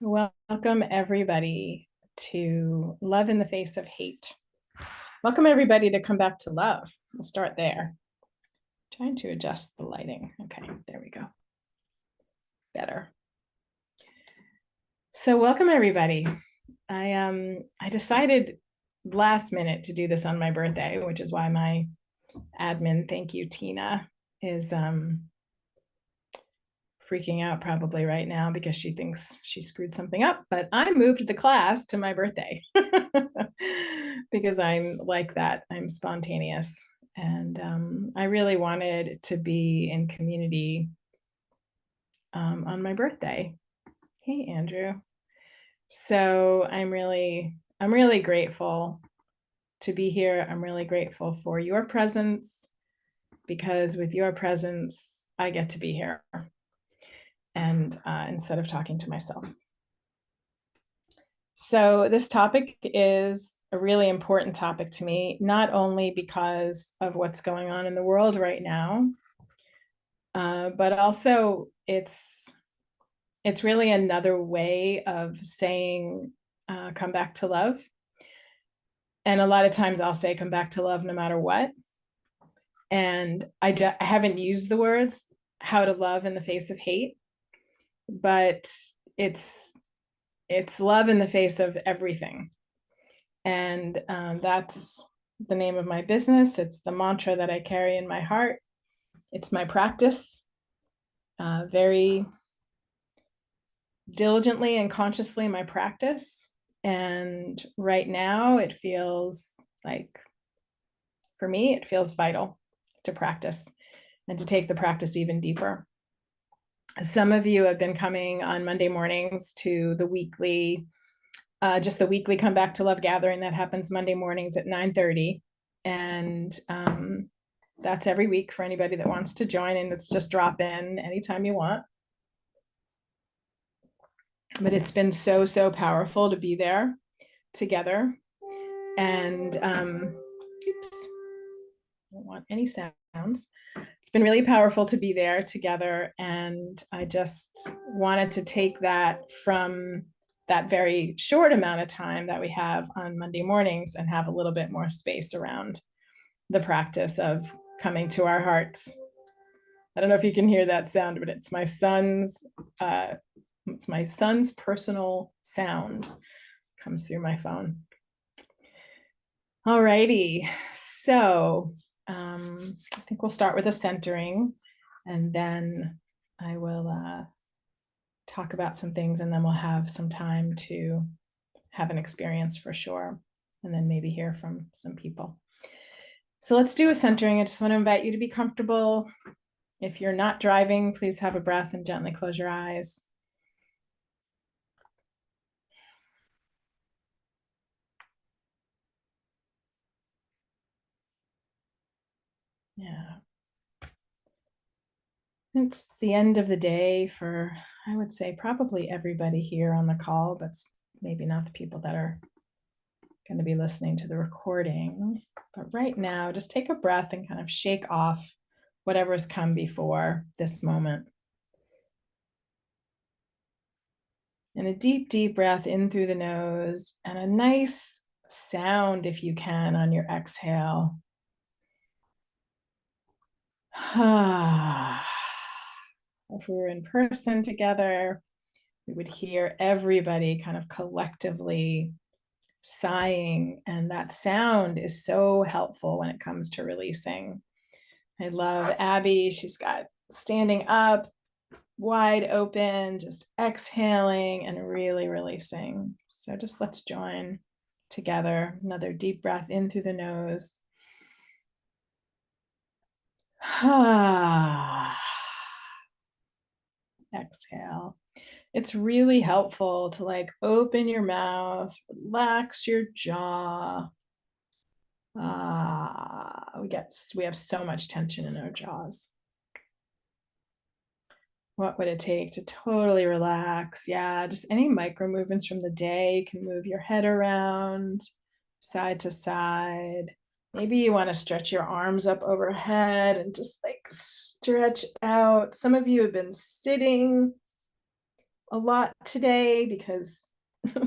Welcome everybody to Love in the Face of Hate. Welcome everybody to come back to love. We'll start there. Trying to adjust the lighting. Okay, there we go. Better. So welcome everybody. I decided last minute to do this on my birthday, which is why my admin, thank you, Tina, is freaking out probably right now because she thinks she screwed something up, but I moved the class to my birthday because I'm like that. I'm spontaneous. And I really wanted to be in community on my birthday. Hey, Andrew. So I'm really grateful to be here. I'm really grateful for your presence because with your presence, I get to be here. And instead of talking to myself. So this topic is a really important topic to me, not only because of what's going on in the world right now, but also it's really another way of saying come back to love. And a lot of times I'll say come back to love no matter what. And I haven't used the words how to love in the face of hate, but it's love in the face of everything. And that's the name of my business. It's the mantra that I carry in my heart. It's my practice, very diligently and consciously my practice. And right now it feels like, for me, it feels vital to practice and to take the practice even deeper. Some of you have been coming on Monday mornings to the weekly, just the weekly Come Back to Love gathering that happens Monday mornings at 9:30. And that's every week for anybody that wants to join, and it's just drop in anytime you want. But it's been so powerful to be there together. And oops, I don't want any sounds. It's been really powerful to be there together. And I just wanted to take that from that very short amount of time that we have on Monday mornings and have a little bit more space around the practice of coming to our hearts. I don't know if you can hear that sound, but it's my son's personal sound comes through my phone. All righty, so I think we'll start with a centering, and then I will talk about some things, and then we'll have some time to have an experience for sure, and then maybe hear from some people. So let's do a centering. I just want to invite you to be comfortable. If you're not driving, please have a breath and gently close your eyes. Yeah. It's the end of the day for, I would say, probably everybody here on the call, but maybe not the people that are going to be listening to the recording. But right now, just take a breath and kind of shake off whatever's come before this moment. And a deep breath in through the nose, and a nice sound, if you can, on your exhale. If we were in person together, we would hear everybody kind of collectively sighing, and that sound is so helpful when it comes to releasing. I love Abby. She's got standing up, wide open, just exhaling and really releasing. So just let's join together. Another deep breath in through the nose. Exhale. It's really helpful to like open your mouth, relax your jaw. We have so much tension in our jaws. What would it take to totally relax? Yeah, just any micro movements from the day. You can move your head around side to side. Maybe you want to stretch your arms up overhead and just like stretch out. Some of you have been sitting a lot today because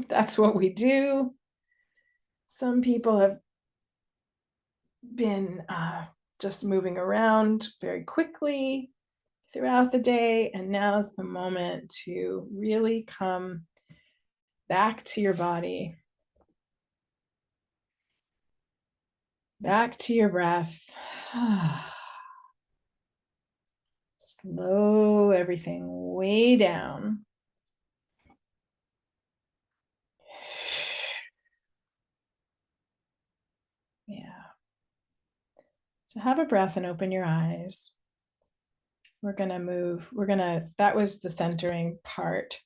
that's what we do. Some people have been just moving around very quickly throughout the day, and now's the moment to really come back to your body, back to your breath. Slow everything way down. Yeah. So have a breath and open your eyes. We're going to move. That was the centering part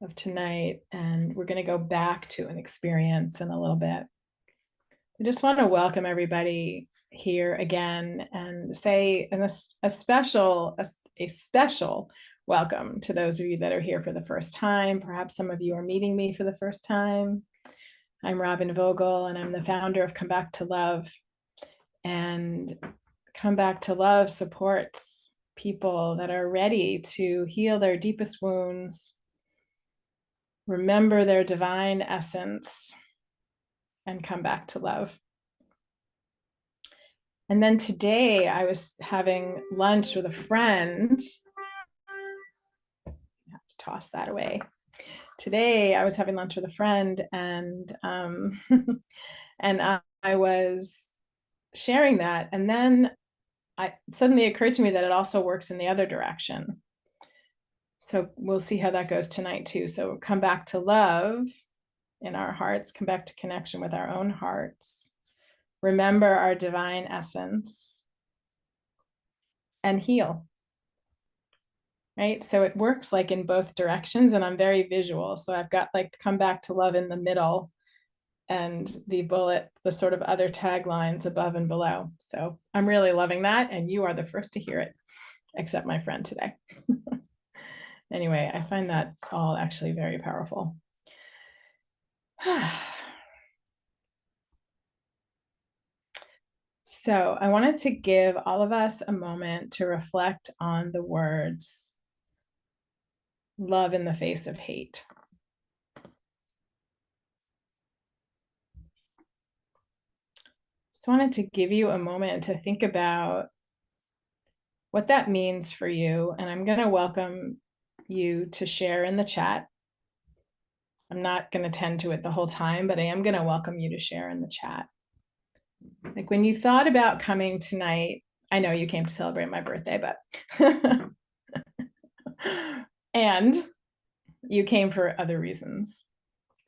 of tonight. And we're going to go back to an experience in a little bit. I just want to welcome everybody here again and say a special welcome to those of you that are here for the first time. Perhaps some of you are meeting me for the first time. I'm Robyn Vogel, and I'm the founder of Come Back to Love. And Come Back to Love supports people that are ready to heal their deepest wounds, remember their divine essence, and come back to love. And then today I was having lunch with a friend. I have to toss that away. Today I was having lunch with a friend, and I was sharing that, and then it suddenly occurred to me that it also works in the other direction. So we'll see how that goes tonight too. So come back to love in our hearts, come back to connection with our own hearts, remember our divine essence, and heal. Right? So it works like in both directions, and I'm very visual. So I've got like come back to love in the middle, and the sort of other taglines above and below. So I'm really loving that, and you are the first to hear it, except my friend today. Anyway, I find that all actually very powerful. So I wanted to give all of us a moment to reflect on the words love in the face of hate. Just wanted to give you a moment to think about what that means for you. And I'm going to welcome you to share in the chat. I'm not going to tend to it the whole time, but I am going to welcome you to share in the chat. Like when you thought about coming tonight, I know you came to celebrate my birthday, but and you came for other reasons.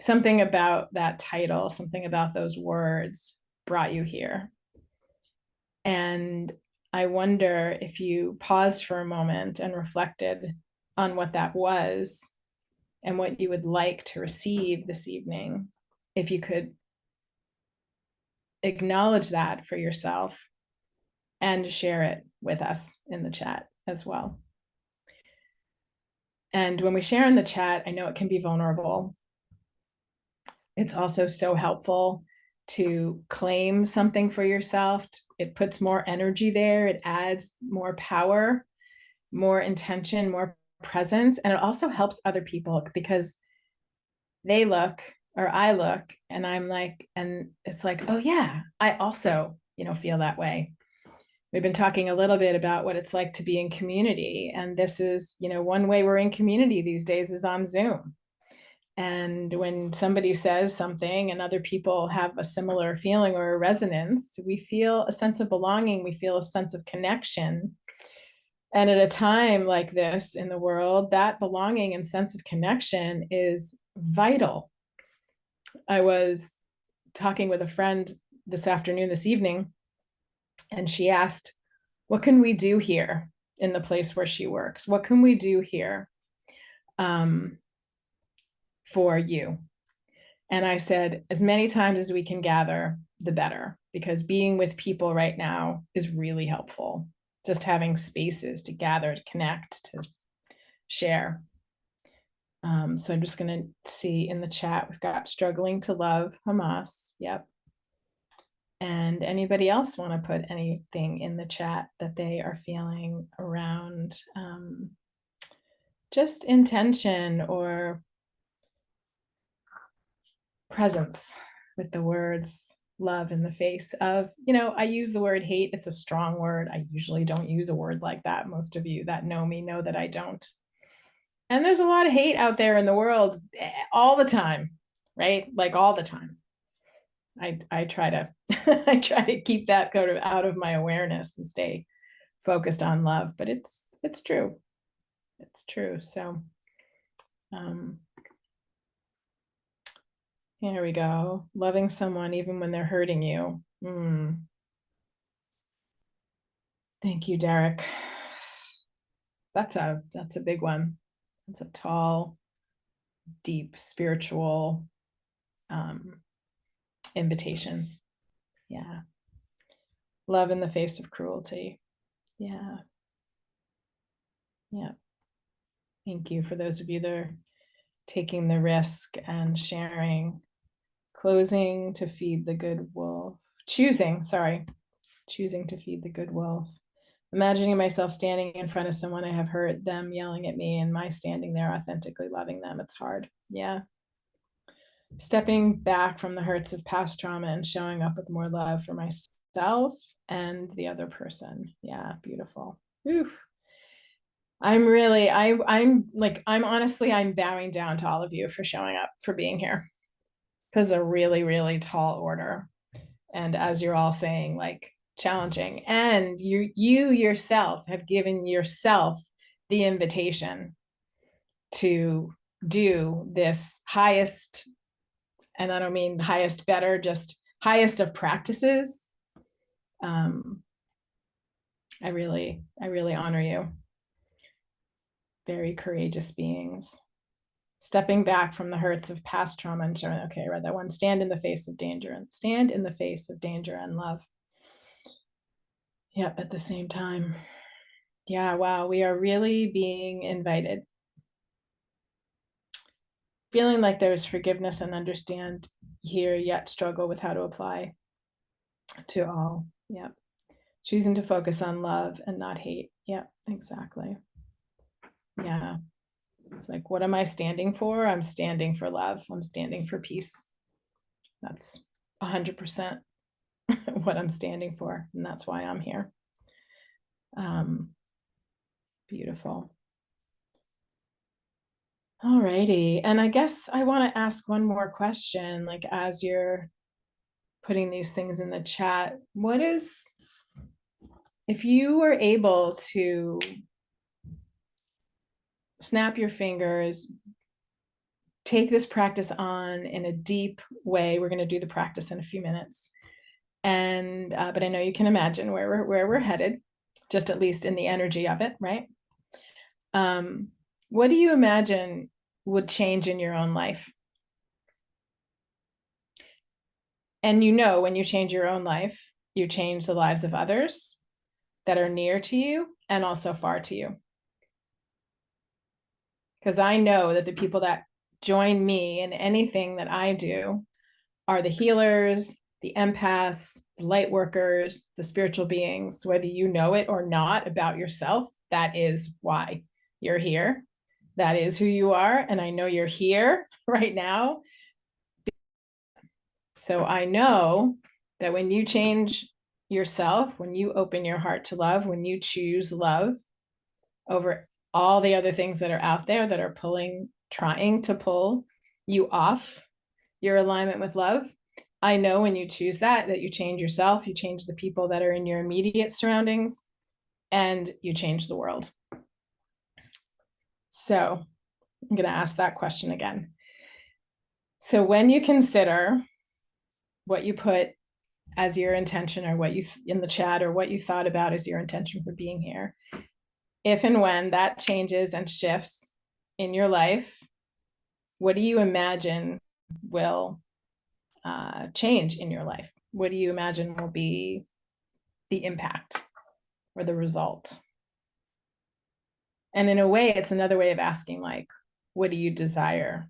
Something about that title, something about those words brought you here. And I wonder if you paused for a moment and reflected on what that was and what you would like to receive this evening, if you could acknowledge that for yourself and share it with us in the chat as well. And when we share in the chat, I know it can be vulnerable. It's also so helpful to claim something for yourself. It puts more energy there. It adds more power, more intention, more presence. And it also helps other people because they look or I look and I'm like, and it's like, oh yeah, I also, feel that way. We've been talking a little bit about what it's like to be in community. And this is, one way we're in community these days is on Zoom. And when somebody says something and other people have a similar feeling or a resonance, we feel a sense of belonging, we feel a sense of connection. And at a time like this in the world, that belonging and sense of connection is vital. I was talking with a friend this evening, and she asked, what can we do here in the place where she works? What can we do here for you? And I said, as many times as we can gather, the better, because being with people right now is really helpful. Just having spaces to gather, to connect, to share. So I'm just going to see in the chat, we've got struggling to love Hamas. Yep. And anybody else want to put anything in the chat that they are feeling around just intention or presence with the words love in the face of, I use the word hate. It's a strong word. I usually don't use a word like that. Most of you that know me know that I don't. And there's a lot of hate out there in the world all the time, right? Like all the time. I try to I try to keep that kind of out of my awareness and stay focused on love, but it's true. It's true. So here we go. Loving someone even when they're hurting you. Thank you, Derek. That's a big one. It's a tall, deep spiritual invitation. Yeah. Love in the face of cruelty. Yeah. Yeah. Thank you for those of you that are taking the risk and sharing. Closing to feed the good wolf. Choosing to feed the good wolf. Imagining myself standing in front of someone I have hurt, them yelling at me, and my standing there authentically loving them. It's hard. Yeah. Stepping back from the hurts of past trauma and showing up with more love for myself and the other person. Yeah, beautiful. Oof. I'm honestly, I'm bowing down to all of you for showing up, for being here. Because a really, really tall order. And as you're all saying, like challenging. And you yourself have given yourself the invitation to do this highest, and I don't mean highest better, just highest of practices. I really honor you. Very courageous beings. Stepping back from the hurts of past trauma and showing, okay, I read that one. Stand in the face of danger and love. Yep, at the same time. Yeah, wow, we are really being invited. Feeling like there's forgiveness and understand here, yet struggle with how to apply to all. Yep. Choosing to focus on love and not hate. Yep, exactly. Yeah. It's like, what am I standing for? I'm standing for love. I'm standing for peace. That's 100% what I'm standing for. And that's why I'm here. Beautiful. All righty. And I guess I want to ask one more question, like as you're putting these things in the chat, if you were able to snap your fingers, take this practice on in a deep way, we're going to do the practice in a few minutes. And, but I know you can imagine where we're headed, just at least in the energy of it, right? What do you imagine would change in your own life? And when you change your own life, you change the lives of others that are near to you and also far to you. Because I know that the people that join me in anything that I do are the healers, the empaths, the light workers, the spiritual beings, whether you know it or not about yourself. That is why you're here. That is who you are. And I know you're here right now. So I know that when you change yourself, when you open your heart to love, when you choose love over all the other things that are out there that are trying to pull you off your alignment with love, I know when you choose that you change yourself, you change the people that are in your immediate surroundings, and you change the world. So I'm going to ask that question again. So when you consider what you put as your intention, or what you in the chat, or what you thought about as your intention for being here, if and when that changes and shifts in your life, what do you imagine will change in your life? What do you imagine will be the impact or the result? And in a way, it's another way of asking, like, what do you desire?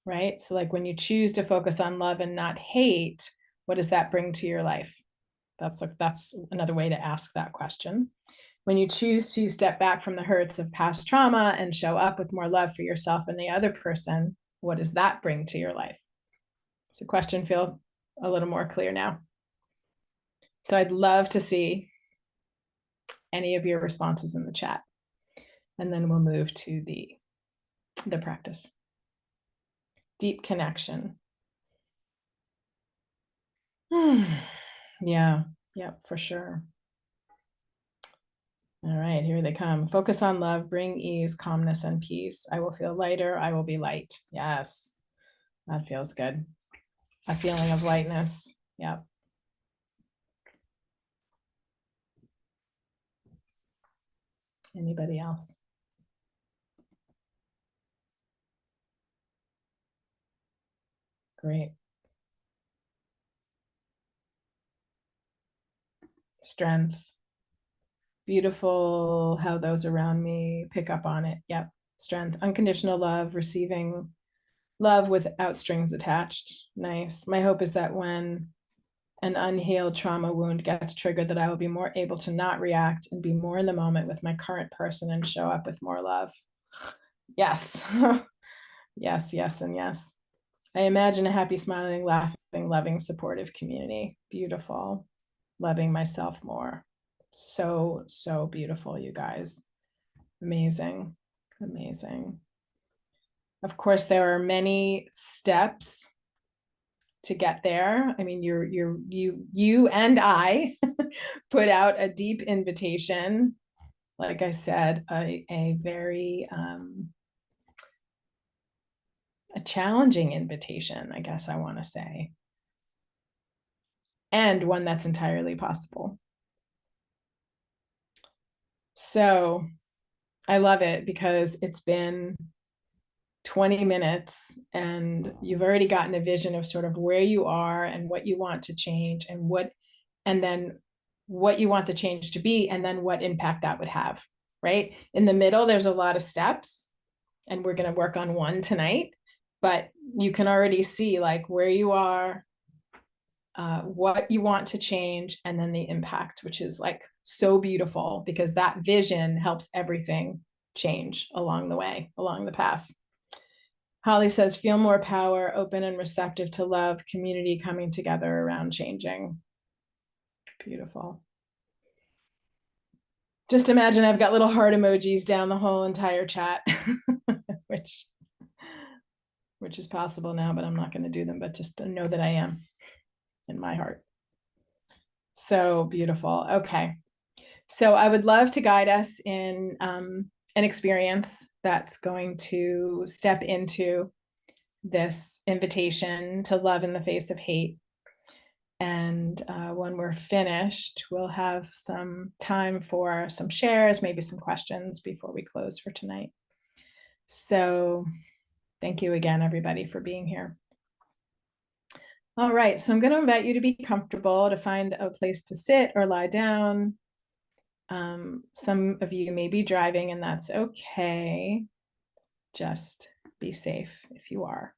Right? So like when you choose to focus on love and not hate, what does that bring to your life? That's another way to ask that question. When you choose to step back from the hurts of past trauma and show up with more love for yourself and the other person, what does that bring to your life? Does the question feel a little more clear now? So I'd love to see any of your responses in the chat. And then we'll move to the practice. Deep connection. Yeah, for sure. All right, here they come. Focus on love, bring ease, calmness, and peace. I will feel lighter. I will be light. Yes, that feels good. A feeling of lightness. Yep. Anybody else? Great. Strength. Beautiful how those around me pick up on it. Yep. Strength. Unconditional love, receiving love without strings attached. Nice. My hope is that when an unhealed trauma wound gets triggered, that I will be more able to not react and be more in the moment with my current person and show up with more love. Yes. Yes, yes, and yes. I imagine a happy, smiling, laughing, loving, supportive community. Beautiful. Loving myself more. So, so beautiful, you guys. Amazing. Amazing. Of course, there are many steps to get there. I mean, you and I put out a deep invitation. Like I said, a very a challenging invitation, I guess I want to say, and one that's entirely possible. So I love it because it's been 20 minutes and you've already gotten a vision of sort of where you are and what you want to change and then what you want the change to be, and then what impact that would have, right? In the middle, there's a lot of steps, and we're going to work on one tonight, but you can already see like where you are, what you want to change, and then the impact, which is like so beautiful because that vision helps everything change along the way, along the path. Holly says, feel more power, open and receptive to love, community coming together around changing. Beautiful. Just imagine I've got little heart emojis down the whole entire chat, which is possible now, but I'm not going to do them, but just know that I am in my heart. So beautiful. Okay. So I would love to guide us in an experience that's going to step into this invitation to love in the face of hate. And when we're finished, we'll have some time for some shares, maybe some questions before we close for tonight. So thank you again, everybody, for being here. All right, so I'm going to invite you to be comfortable, to find a place to sit or lie down. Some of you may be driving, and that's okay. Just be safe if you are.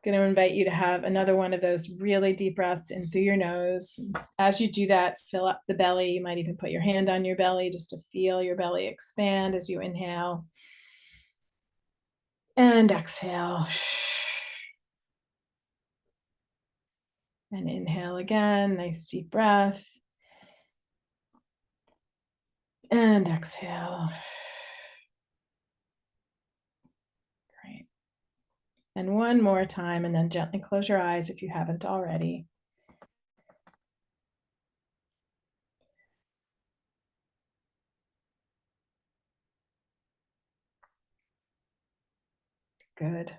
Going to invite you to have another one of those really deep breaths in through your nose. As you do that, fill up the belly. You might even put your hand on your belly just to feel your belly expand as you inhale. And exhale. And inhale again, nice deep breath. And exhale. Great. And one more time, and then gently close your eyes if you haven't already. Good.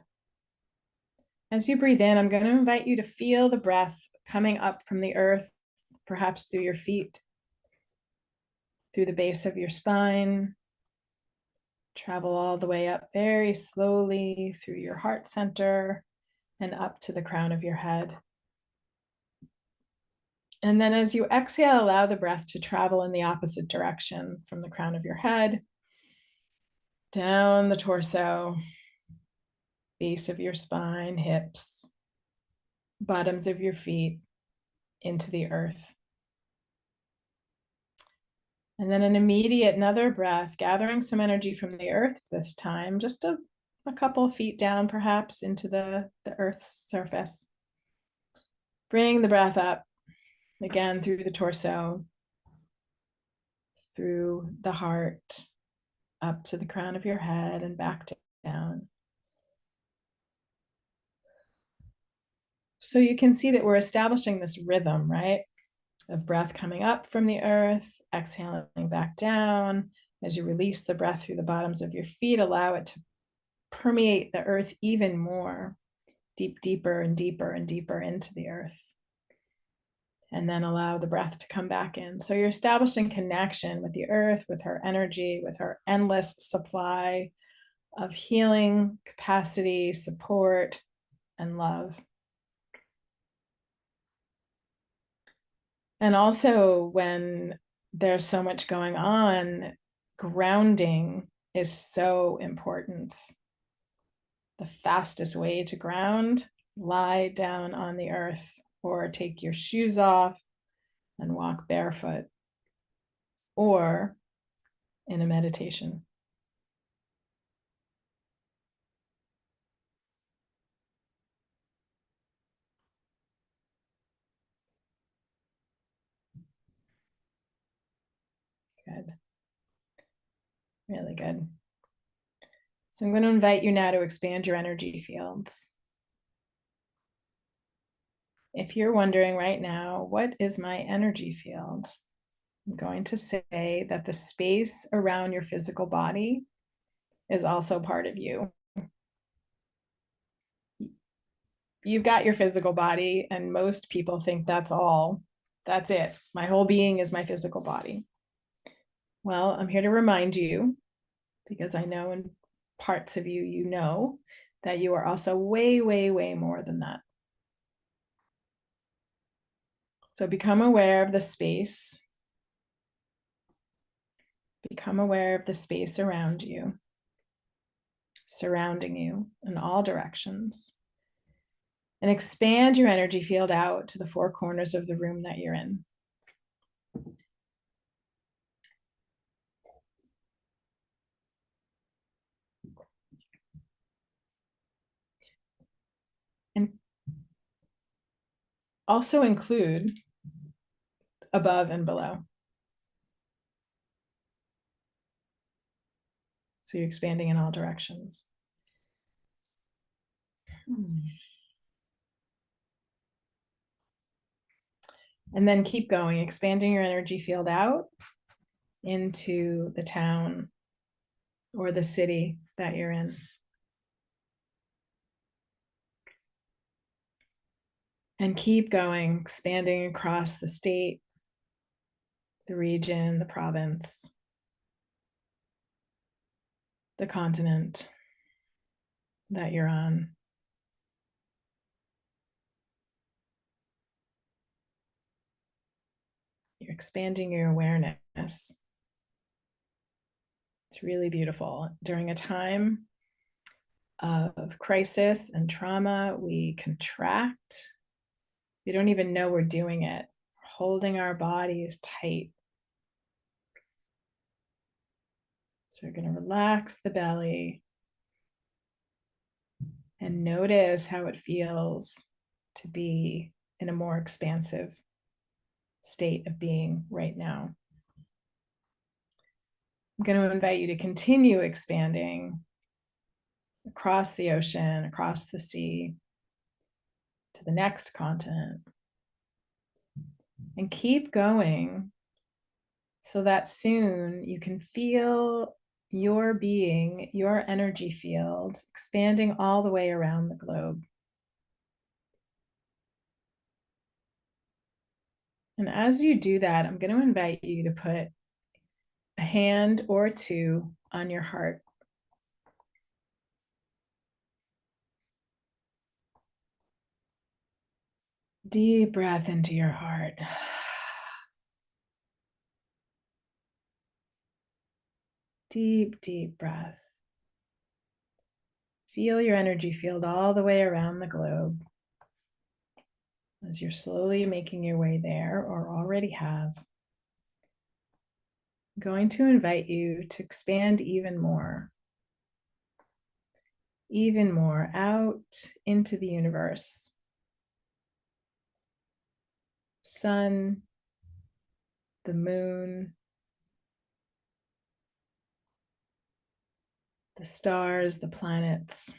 As you breathe in, I'm going to invite you to feel the breath coming up from the earth, perhaps through your feet, through the base of your spine. Travel all the way up very slowly through your heart center and up to the crown of your head. And then as you exhale, allow the breath to travel in the opposite direction from the crown of your head, down the torso, base of your spine, hips, bottoms of your feet, into the earth. And then an immediate another breath, gathering some energy from the earth this time, just a couple of feet down perhaps into the earth's surface. Bring the breath up again through the torso, through the heart, up to the crown of your head and back down. So you can see that we're establishing this rhythm, right? Of breath coming up from the earth, exhaling back down. As you release the breath through the bottoms of your feet, allow it to permeate the earth even more, deeper and deeper and deeper into the earth. And then allow the breath to come back in. So you're establishing connection with the earth, with her energy, with her endless supply of healing, capacity, support, and love. And also, when there's so much going on, grounding is so important. The fastest way to ground, lie down on the earth or take your shoes off and walk barefoot, or in a meditation. Good. Really good. So I'm going to invite you now to expand your energy fields. If you're wondering right now, what is my energy field? I'm going to say that the space around your physical body is also part of you. You've got your physical body, and most people think that's all. That's it. My whole being is my physical body. Well, I'm here to remind you, because I know in parts of you, you know that you are also way, way, way more than that. So become aware of the space. Become aware of the space around you, surrounding you in all directions. And expand your energy field out to the four corners of the room that you're in. And also include above and below. So you're expanding in all directions. And then keep going, expanding your energy field out into the town or the city that you're in. And keep going, expanding across the state, the region, the province, the continent that you're on. You're expanding your awareness. It's really beautiful. During a time of crisis and trauma, we contract. We don't even know we're doing it. We're holding our bodies tight. So we're going to relax the belly and notice how it feels to be in a more expansive state of being right now. I'm going to invite you to continue expanding across the ocean, across the sea, to the next continent. And keep going so that soon you can feel your being, your energy field expanding all the way around the globe. And as you do that, I'm going to invite you to put a hand or two on your heart. Deep breath into your heart. Deep, deep breath. Feel your energy field all the way around the globe as you're slowly making your way there or already have. I'm going to invite you to expand even more out into the universe. Sun, the moon, the stars, the planets.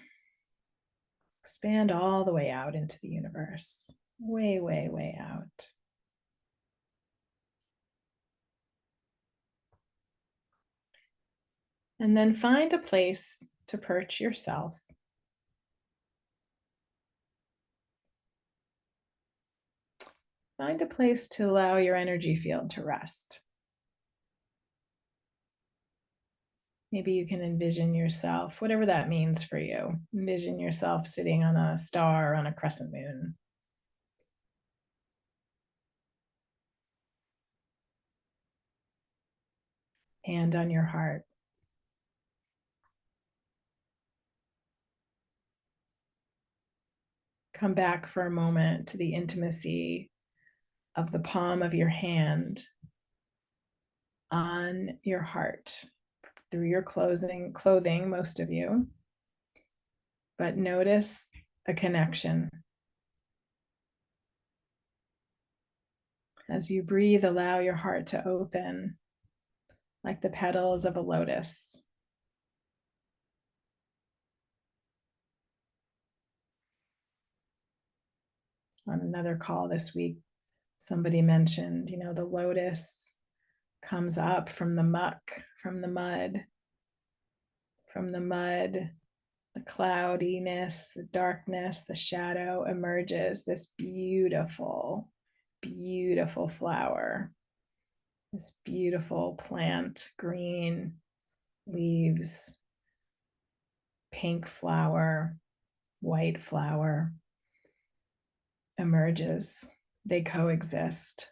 Expand all the way out into the universe. Way, way, way out. And then find a place to perch yourself. Find a place to allow your energy field to rest. Maybe you can envision yourself, whatever that means for you. Envision yourself sitting on a star on a crescent moon. Hand on your heart. Come back for a moment to the intimacy of the palm of your hand on your heart through your clothing, most of you. But notice a connection. As you breathe, allow your heart to open like the petals of a lotus. On another call this week, somebody mentioned, the lotus comes up from the muck, from the mud, the cloudiness, the darkness, the shadow emerges this beautiful, beautiful flower, this beautiful plant, green leaves, pink flower, white flower emerges. They coexist.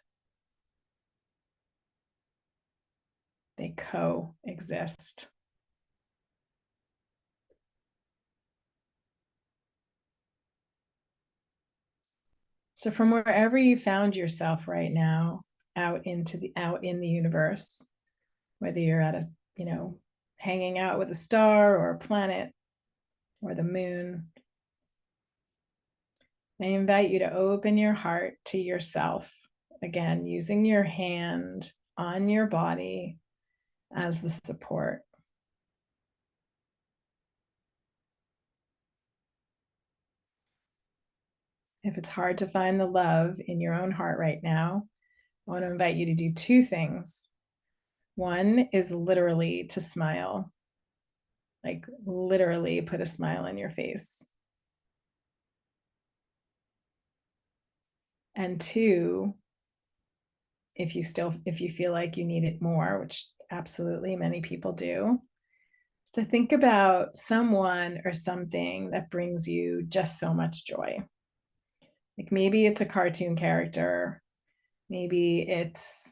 They coexist. So from wherever you found yourself right now, out in the universe, whether you're at a, hanging out with a star or a planet or the moon, I invite you to open your heart to yourself, again, using your hand on your body as the support. If it's hard to find the love in your own heart right now, I want to invite you to do two things. One is literally to smile, like literally put a smile on your face. And two, if you feel like you need it more, which absolutely many people do, is to think about someone or something that brings you just so much joy. Like maybe it's a cartoon character, maybe it's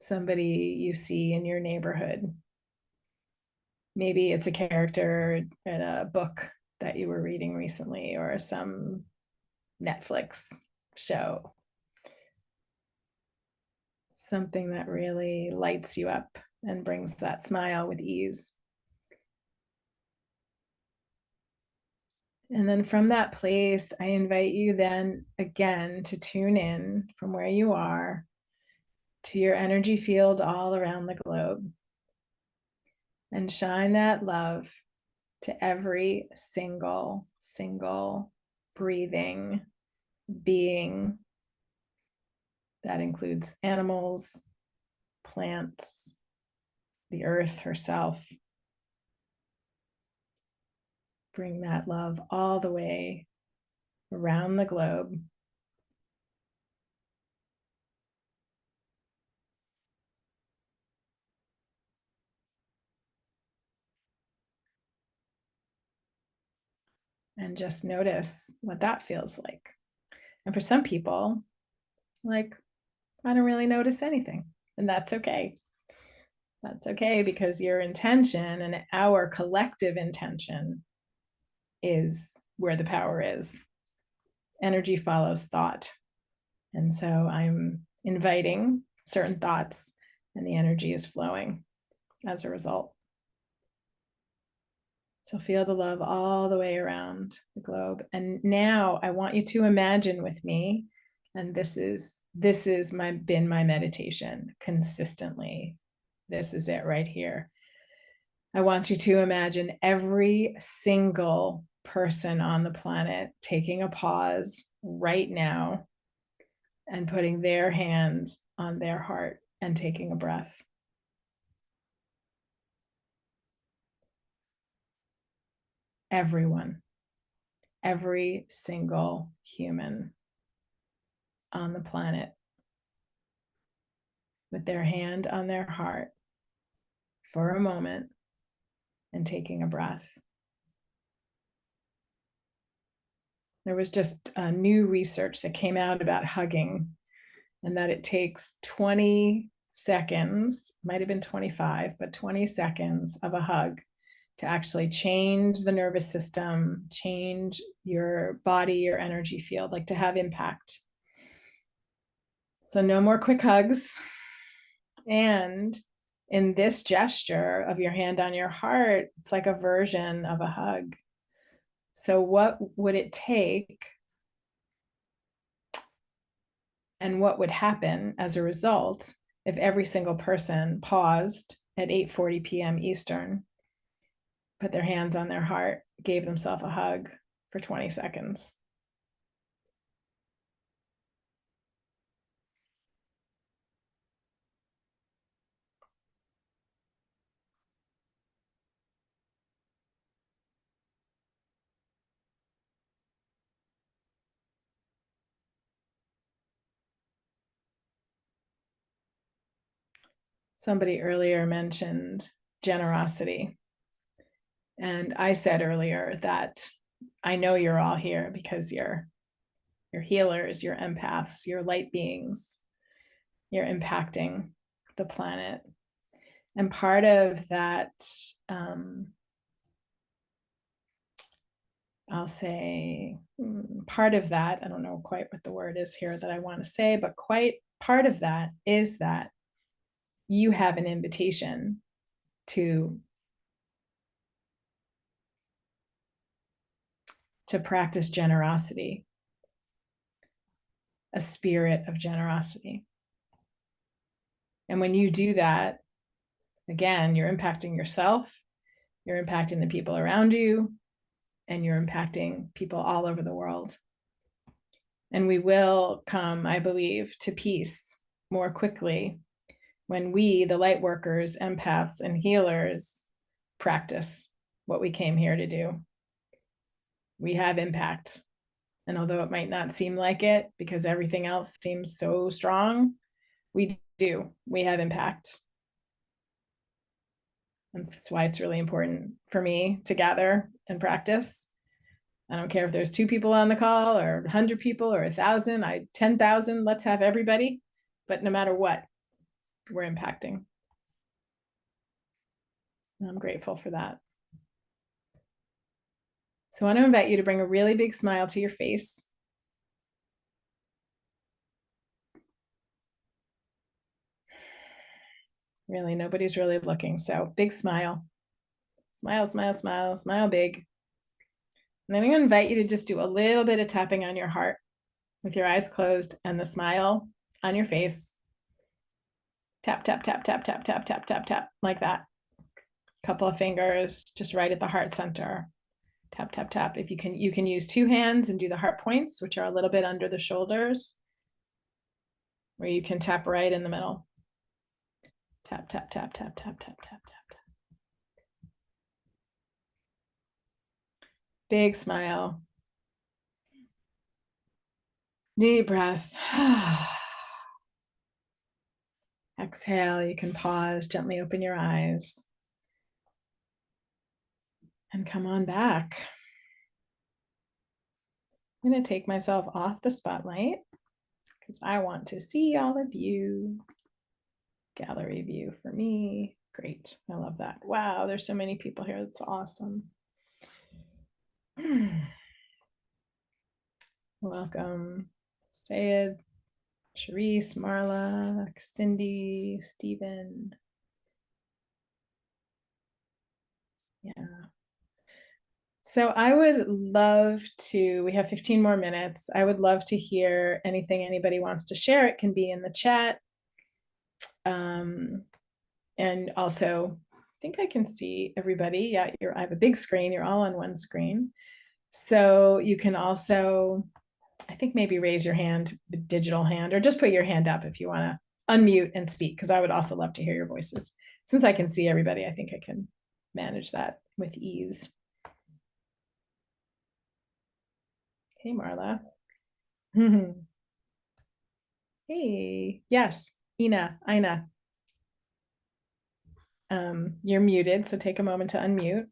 somebody you see in your neighborhood. Maybe it's a character in a book that you were reading recently or some Netflix show. Something that really lights you up and brings that smile with ease. And then from that place, I invite you then again to tune in from where you are to your energy field all around the globe and shine that love to every single breathing being. That includes animals, plants, the earth herself. Bring that love all the way around the globe. And just notice what that feels like. And for some people, like, I don't really notice anything. And that's okay. That's okay, because your intention and our collective intention is where the power is. Energy follows thought. And so I'm inviting certain thoughts and the energy is flowing. as a result. So feel the love all the way around the globe. And now I want you to imagine with me, and this is been my meditation consistently. This is it right here. I want you to imagine every single person on the planet taking a pause right now and putting their hand on their heart and taking a breath. Everyone, every single human on the planet with their hand on their heart for a moment and taking a breath. There was just a new research that came out about hugging, and that it takes 20 seconds, might have been 25, but 20 seconds of a hug to actually change the nervous system, change your body, your energy field, like to have impact. So no more quick hugs. And in this gesture of your hand on your heart, it's like a version of a hug. So what would it take, and what would happen as a result if every single person paused at 8:40 p.m. Eastern, put their hands on their heart, gave themselves a hug for 20 seconds? Somebody earlier mentioned generosity. And I said earlier that I know you're all here because you're healers, you're empaths, you're light beings, you're impacting the planet. And part of that, I'll say part of that, I don't know quite what the word is here that I want to say, but quite part of that is that you have an invitation to practice generosity, a spirit of generosity. And when you do that, again, you're impacting yourself, you're impacting the people around you, and you're impacting people all over the world. And we will come, I believe, to peace more quickly when we, the light workers, empaths, and healers, practice what we came here to do. We have impact. And although it might not seem like it because everything else seems so strong, we do. We have impact. And that's why it's really important for me to gather and practice. I don't care if there's 2 people on the call or 100 people or 1,000, 10,000, let's have everybody. But no matter what, we're impacting. And I'm grateful for that. So I want to invite you to bring a really big smile to your face. Really, nobody's really looking. So big smile. Smile, smile, smile, smile big. And then I'm going to invite you to just do a little bit of tapping on your heart with your eyes closed and the smile on your face. Tap, tap, tap, tap, tap, tap, tap, tap, tap, like that. Couple of fingers just right at the heart center. Tap, tap, tap. If you can use 2 hands and do the heart points, which are a little bit under the shoulders, where you can tap right in the middle. Tap, tap, tap, tap, tap, tap, tap, tap. Big smile. Deep breath. Exhale, you can pause, gently open your eyes. And come on back. I'm going to take myself off the spotlight because I want to see all of you. Gallery view for me. Great. I love that. Wow, there's so many people here. That's awesome. Welcome, Sayed, Charisse, Marla, Cindy, Stephen. So I would love to, we have 15 more minutes. I would love to hear anything anybody wants to share. It can be in the chat. And also, I think I can see everybody. Yeah, I have a big screen. You're all on one screen. So you can also, I think maybe raise your hand, the digital hand, or just put your hand up if you want to unmute and speak, because I would also love to hear your voices. Since I can see everybody, I think I can manage that with ease. Hey, Marla. Hey, yes, Ina. You're muted, so take a moment to unmute.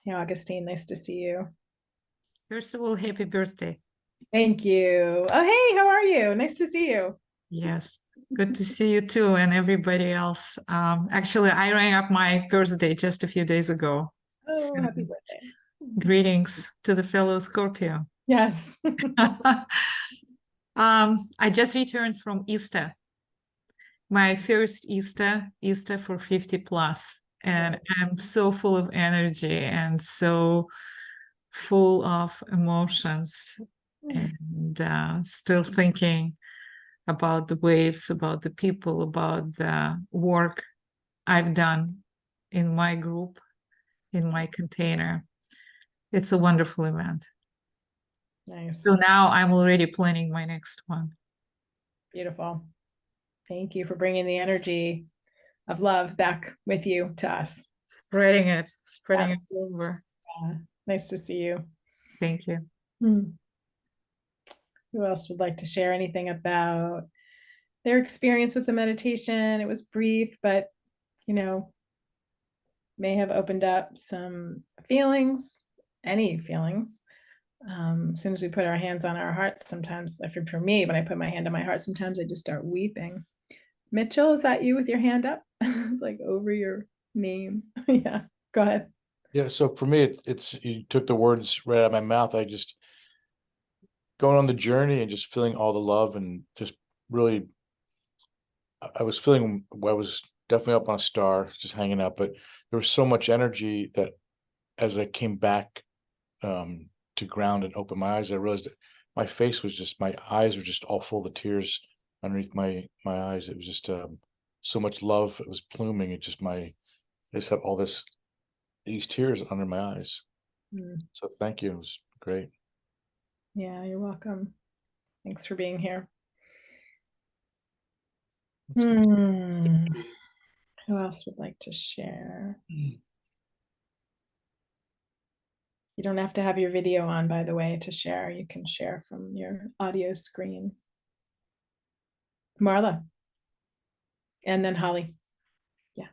Hey, Augustine, nice to see you. First of all, happy birthday. Thank you. Oh, hey, how are you? Nice to see you. Yes, good to see you too, and everybody else. Actually, I rang up my birthday just a few days ago. Oh, So, happy birthday. greetings to the fellow Scorpio. Yes. I just returned from Easter, my first Easter for 50 plus, and I'm so full of energy and so full of emotions, and still thinking about the waves, about the people, about the work I've done in my group, in my container. It's a wonderful event. Nice. So now I'm already planning my next one. Beautiful. Thank you for bringing the energy of love back with you to us. Spreading it Yes. over. Nice to see you. Thank you. Who else would like to share anything about their experience with the meditation? It was brief, but may have opened up some feelings, any feelings. As soon as we put our hands on our hearts, sometimes, for me, when I put my hand on my heart, sometimes I just start weeping. Mitchell, is that you with your hand up? It's like over your name. Yeah, go ahead. Yeah, so for me, it's you took the words right out of my mouth. I just going on the journey and just feeling all the love and just really, I was feeling, I was definitely up on a star, just hanging out, but there was so much energy that as I came back to ground and open my eyes, I realized that my face was just, my eyes were just all full of tears underneath my eyes. It was just so much love. It was pluming. It just I just have all these tears under my eyes. So thank you. It was great. Yeah, you're welcome. Thanks for being here. Who else would like to share? You don't have to have your video on, by the way, to share. You can share from your audio screen. Marla. And then Holly. Yeah.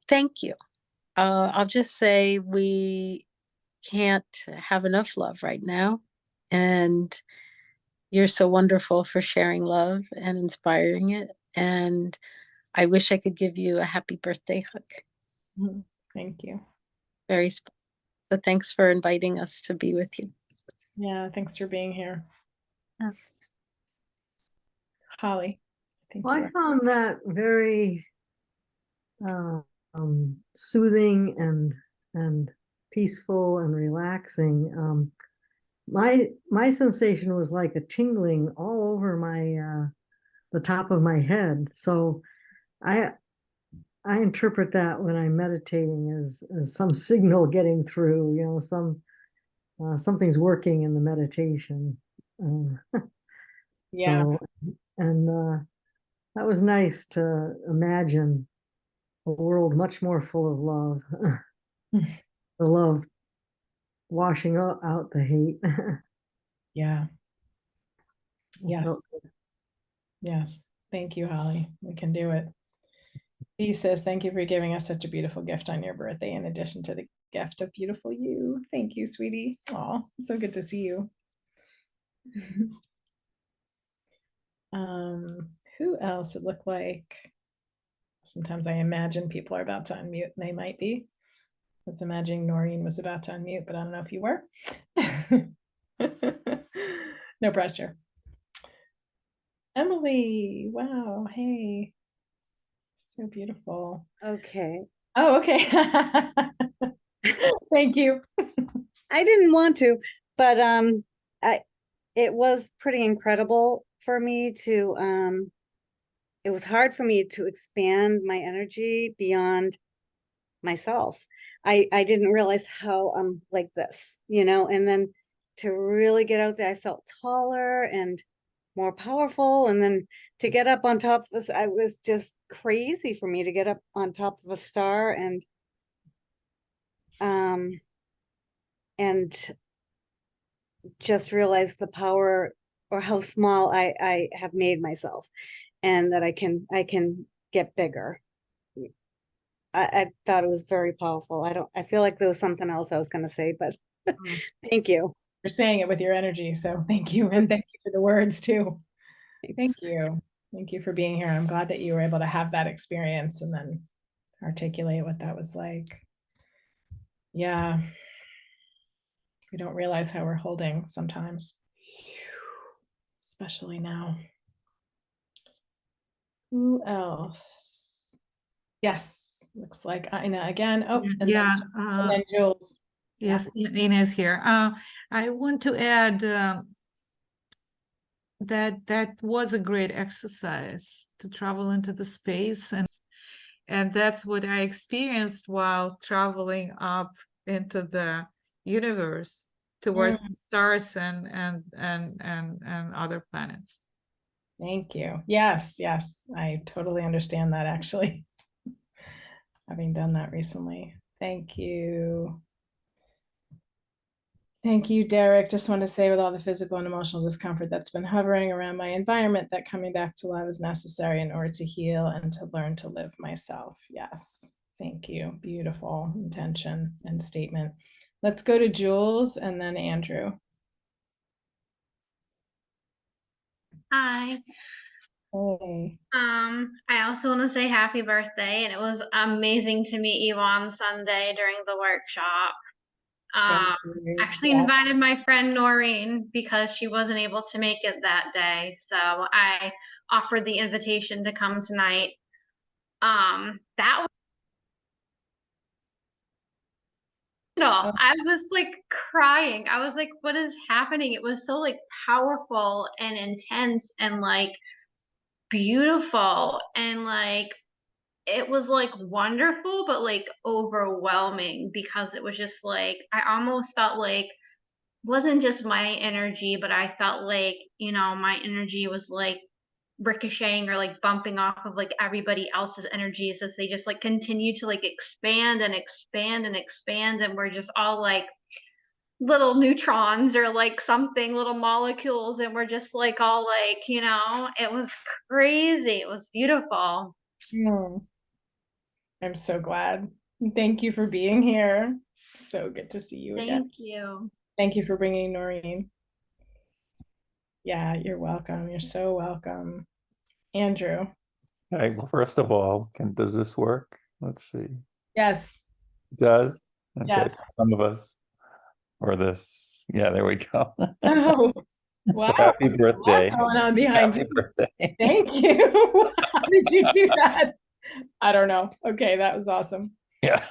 Thank you. I'll just say we can't have enough love right now. And you're so wonderful for sharing love and inspiring it. And I wish I could give you a happy birthday hug. Thank you. Very special. So thanks for inviting us to be with you. Yeah, thanks for being here. Yeah. Holly. I found that very soothing and peaceful and relaxing. My sensation was like a tingling all over my the top of my head. So I interpret that when I'm meditating as some signal getting through. Something's working in the meditation. Yeah. So, and that was nice to imagine a world much more full of love. The love washing out the hate. Yeah. Yes. Yes. Thank you, Holly. We can do it. He says, thank you for giving us such a beautiful gift on your birthday, in addition to the gift of beautiful you. Thank you, sweetie. Oh, so good to see you. Who else? It looked like sometimes I imagine people are about to unmute, and they might be. I was imagining Noreen was about to unmute, but I don't know if you were. No pressure. Emily, wow, hey. So beautiful. Okay. Oh, okay. Thank you. I didn't want to, but it was pretty incredible for me to it was hard for me to expand my energy beyond myself. I didn't realize how I'm like this, and then to really get out there, I felt taller and more powerful. And then to get up on top of this, I was just crazy for me to get up on top of a star and just realize the power or how small I have made myself, and that I can get bigger. I thought it was very powerful. I feel like there was something else I was going to say, but thank you. You're saying it with your energy, so thank you. And thank you for the words too. Thank you. Thank you for being here. I'm glad that you were able to have that experience and then articulate what that was like. Yeah. We don't realize how we're holding sometimes, especially now. Who else? Yes, looks like Ina again. Oh, and Yeah. then Jules. Yes, Ines here. I want to add that was a great exercise to travel into the space, and that's what I experienced while traveling up into the universe towards the stars and other planets. Thank you. Yes, yes, I totally understand that actually. Having done that recently. Thank you. Thank you, Derek. Just want to say, with all the physical and emotional discomfort that's been hovering around my environment, that coming back to love is necessary in order to heal and to learn to live myself. Yes. Thank you. Beautiful intention and statement. Let's go to Jules and then Andrew. Hi. Hey. I also want to say happy birthday, and it was amazing to meet you on Sunday during the workshop. Thank you. Actually Yes. invited my friend Noreen because she wasn't able to make it that day, so I offered the invitation to come tonight. That was I was like crying. I was like, what is happening? It was so like powerful and intense and like beautiful, and like it was like wonderful, but like overwhelming, because it was just like I almost felt like wasn't just my energy, but I felt like, my energy was like ricocheting or like bumping off of like everybody else's energies as they just like continue to like expand and expand and expand, and we're just all like little neutrons or like something, little molecules, and we're just like all like, it was crazy. It was beautiful. I'm so glad. Thank you for being here. So good to see you again. Thank you. Thank you for bringing Noreen. Yeah, you're welcome. You're so welcome. Andrew. Okay, well, first of all, does this work? Let's see. Yes. It does? Okay, Yes. some of us. Or this. Yeah, there we go. Oh, So wow. happy birthday. What's going on behind Happy you? birthday. Thank you. How did you do that? I don't know. Okay, that was awesome. Yeah.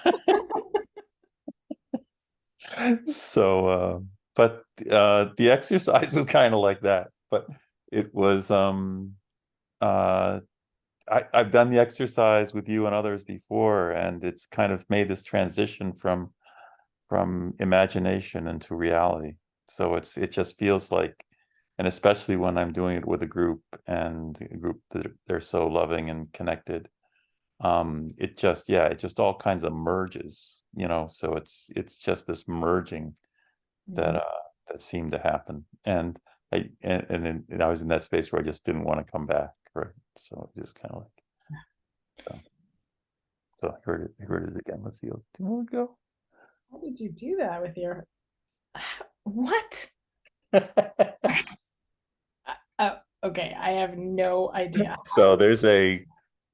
So, but the exercise was kind of like that, but it was I've done the exercise with you and others before, and it's kind of made this transition from imagination into reality. So it just feels like, and especially when I'm doing it with a group, and a group that they're so loving and connected, it just all kinds of merges, so it's just this merging that seemed to happen. And then I was in that space where I just didn't want to come back, right? So just kind of like, so here it is again. Let's see how it go. How did you do that with your what? Oh, okay, I have no idea. So there's a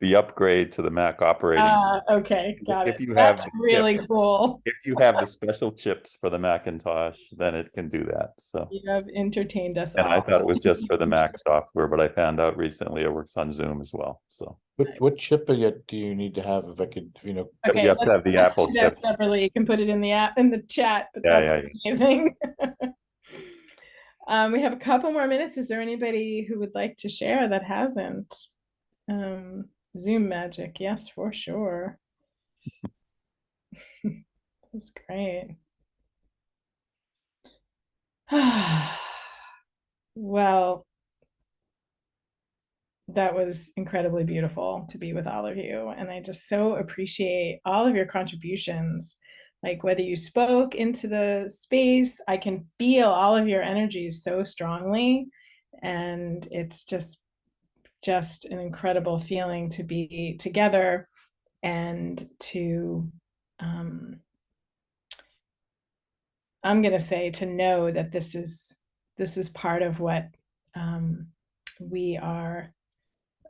the upgrade to the Mac operating system. Okay, got If it. you have That's the really chips, cool. if you have the special chips for the Macintosh, then it can do that. So, You have entertained us and I all. thought it was just for the Mac software, but I found out recently it works on Zoom as well. So What chip is it do you need to have if I could, you know? Okay, you have to have the let's Apple do that chips. separately. You can put it in the app in the chat, but Yeah, that's yeah. amazing. We have a couple more minutes. Is there anybody who would like to share that hasn't? Zoom magic, yes, for sure. That's great. Well, that was incredibly beautiful to be with all of you. And I just so appreciate all of your contributions. Like whether you spoke into the space, I can feel all of your energies so strongly. And it's just an incredible feeling to be together and to, I'm going to say, to know that this is part of what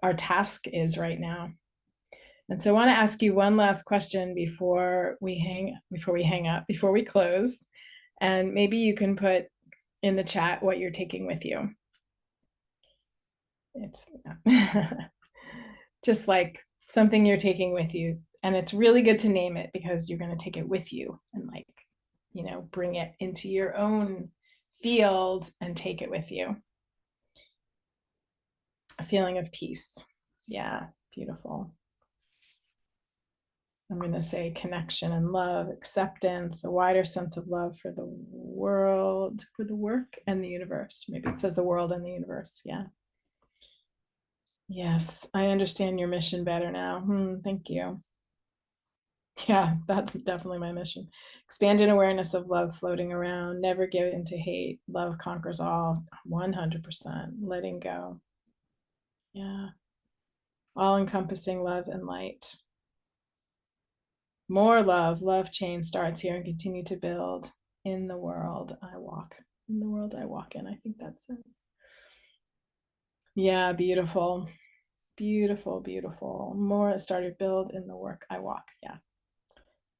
our task is right now. And so I want to ask you one last question before we hang up, before we close. And maybe you can put in the chat what you're taking with you. It's just like something you're taking with you. And it's really good to name it because you're going to take it with you and like, you know, bring it into your own field and take it with you. A feeling of peace. Yeah, beautiful. I'm going to say connection and love, acceptance, a wider sense of love for the world, for the work and the universe. Maybe it says the world and the universe. Yeah. Yes, I understand your mission better now. Thank you. Yeah, that's definitely my mission. Expanded awareness of love floating around, never give in to hate. Love conquers all, 100%. Letting go. Yeah. All encompassing love and light. More love, love chain starts here and continue to build in the world I walk. In the world I walk in, I think that says. Yeah, beautiful. Beautiful, beautiful. More started build in the work I walk. Yeah.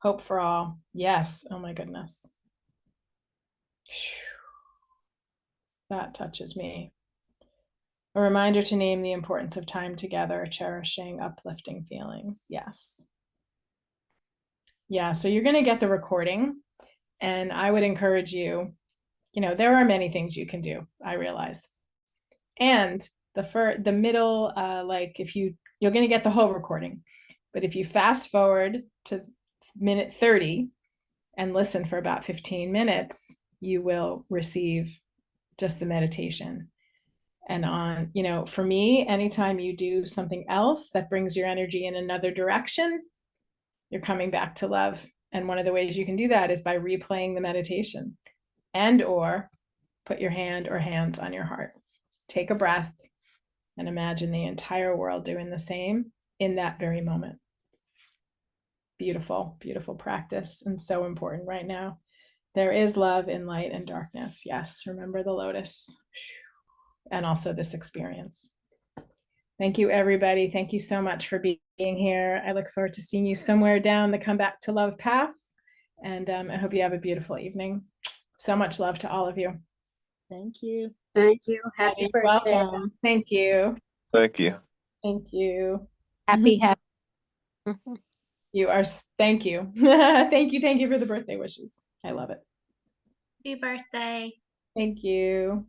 Hope for all. Yes. Oh my goodness. That touches me. A reminder to name the importance of time together, cherishing, uplifting feelings. Yes. Yeah, so you're going to get the recording, and I would encourage you, you know, there are many things you can do, I realize. And the middle, like if you're going to get the whole recording, but if you fast forward to minute 30 and listen for about 15 minutes, you will receive just the meditation. And on, you know, for me, anytime you do something else that brings your energy in another direction, you're coming back to love. And one of the ways you can do that is by replaying the meditation and or put your hand or hands on your heart. Take a breath and imagine the entire world doing the same in that very moment. Beautiful, beautiful practice and so important right now. There is love in light and darkness. Yes, remember the lotus and also this experience. Thank you, everybody. Thank you so much for being here. I look forward to seeing you somewhere down the Come Back to Love path. And I hope you have a beautiful evening. So much love to all of you. Thank you. Thank you. Happy You're birthday. welcome. Thank you. Thank you. Thank you. Happy. You are, thank you. Thank you. Thank you for the birthday wishes. I love it. Happy birthday. Thank you.